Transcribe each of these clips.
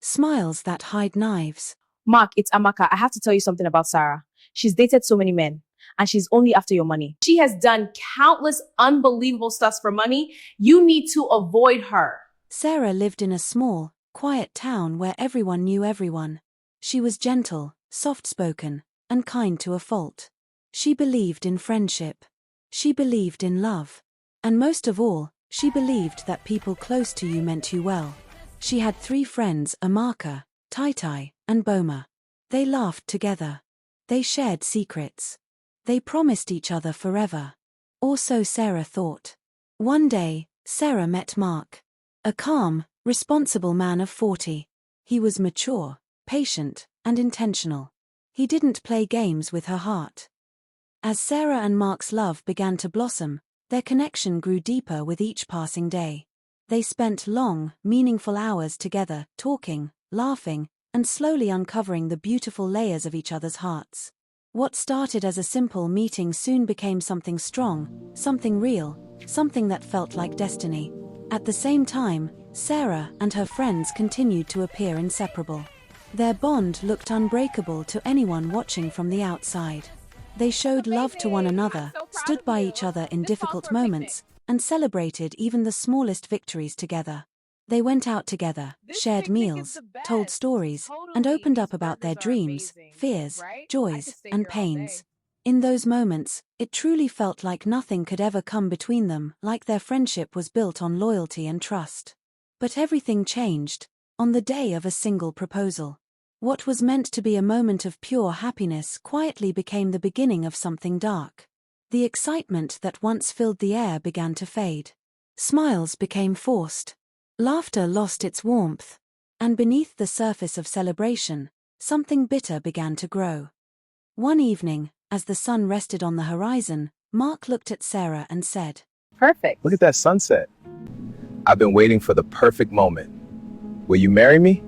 Smiles that hide knives. Mark, it's Amaka. I have to tell you something about Sarah. She's dated so many men, and she's only after your money. She has done countless unbelievable stuff for money. You need to avoid her. Sarah lived in a small, quiet town where everyone knew everyone. She was gentle, soft-spoken, and kind to a fault. She believed in friendship. She believed in love. And most of all, she believed that people close to you meant you well. She had 3 friends, Amaka, Tai, and Boma. They laughed together. They shared secrets. They promised each other forever. Or so Sarah thought. One day, Sarah met Mark. A calm, responsible man of 40. He was mature, patient, and intentional. He didn't play games with her heart. As Sarah and Mark's love began to blossom, their connection grew deeper with each passing day. They spent long, meaningful hours together, talking, laughing, and slowly uncovering the beautiful layers of each other's hearts. What started as a simple meeting soon became something strong, something real, something that felt like destiny. At the same time, Sarah and her friends continued to appear inseparable. Their bond looked unbreakable to anyone watching from the outside. They showed love to one another, stood by each other in difficult moments, and celebrated even the smallest victories together. They went out together, shared meals, told stories, and opened up about their dreams, fears, joys, and pains. In those moments, it truly felt like nothing could ever come between them, like their friendship was built on loyalty and trust. But everything changed on the day of a single proposal. What was meant to be a moment of pure happiness quietly became the beginning of something dark. The excitement that once filled the air began to fade. Smiles became forced. Laughter lost its warmth. And beneath the surface of celebration, something bitter began to grow. One evening, as the sun rested on the horizon, Mark looked at Sarah and said, Perfect. Look at that sunset. I've been waiting for the perfect moment. Will you marry me?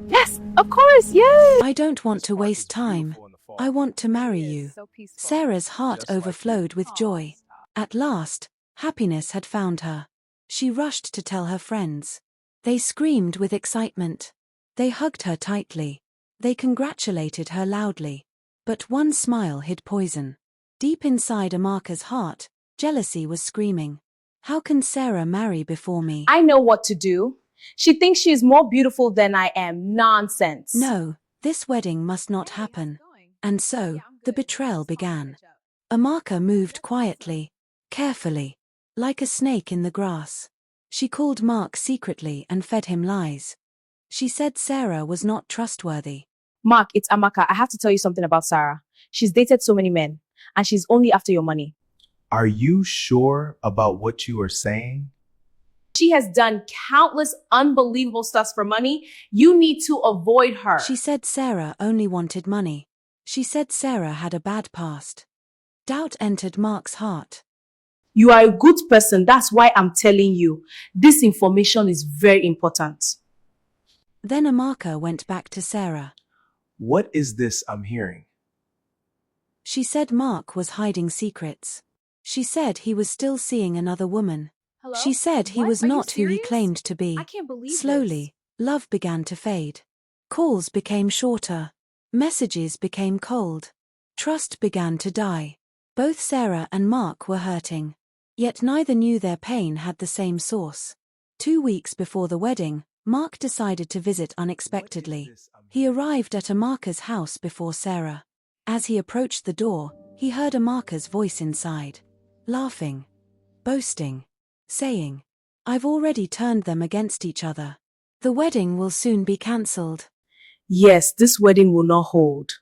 Yes, of course, yes. I don't want to waste time. I want to marry you. Sarah's heart overflowed with joy. At last, happiness had found her. She rushed to tell her friends. They screamed with excitement. They hugged her tightly. They congratulated her loudly. But one smile hid poison. Deep inside Amaka's heart, jealousy was screaming. How can Sarah marry before me? I know what to do. She thinks she is more beautiful than I am. Nonsense. No, this wedding must not happen. And so, the betrayal began. Amaka moved quietly, carefully, like a snake in the grass. She called Mark secretly and fed him lies. She said Sarah was not trustworthy. Mark, it's Amaka. I have to tell you something about Sarah. She's dated so many men, and she's only after your money. Are you sure about what you are saying? She has done countless unbelievable stuff for money. You need to avoid her. She said Sarah only wanted money. She said Sarah had a bad past. Doubt entered Mark's heart. You are a good person. That's why I'm telling you. This information is very important. Then Amaka went back to Sarah. What is this I'm hearing? She said Mark was hiding secrets. She said he was still seeing another woman. Hello? She said he What? was Are you not who he serious? claimed to be. I can't believe Slowly, love began to fade. Calls became shorter. Messages became cold. Trust began to die. Both Sarah and Mark were hurting. Yet neither knew their pain had the same source. 2 weeks before the wedding, Mark decided to visit unexpectedly. He arrived at Amaka's house before Sarah. As he approached the door, he heard Amaka's voice inside. Laughing. Boasting. Saying, "I've already turned them against each other. The wedding will soon be cancelled." Yes, this wedding will not hold.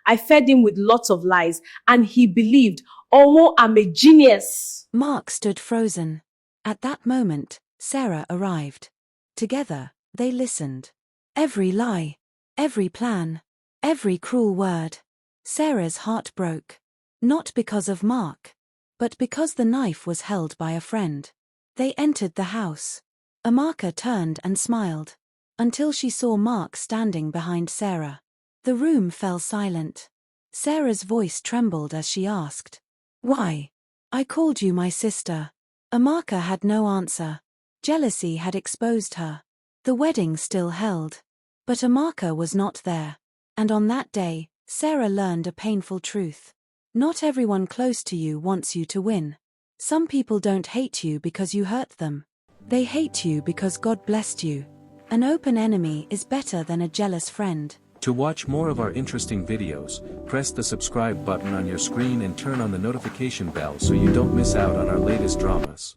I fed him with lots of lies, and he believed, oh, I'm a genius. Mark stood frozen. At that moment, Sarah arrived. Together, they listened. Every lie, every plan, every cruel word. Sarah's heart broke. Not because of Mark, but because the knife was held by a friend. They entered the house. Amaka turned and smiled, until she saw Mark standing behind Sarah. The room fell silent. Sarah's voice trembled as she asked, "Why? I called you my sister." Amaka had no answer. Jealousy had exposed her. The wedding still held. But Amaka was not there. And on that day, Sarah learned a painful truth. Not everyone close to you wants you to win. Some people don't hate you because you hurt them. They hate you because God blessed you. An open enemy is better than a jealous friend. To watch more of our interesting videos, press the subscribe button on your screen and turn on the notification bell so you don't miss out on our latest dramas.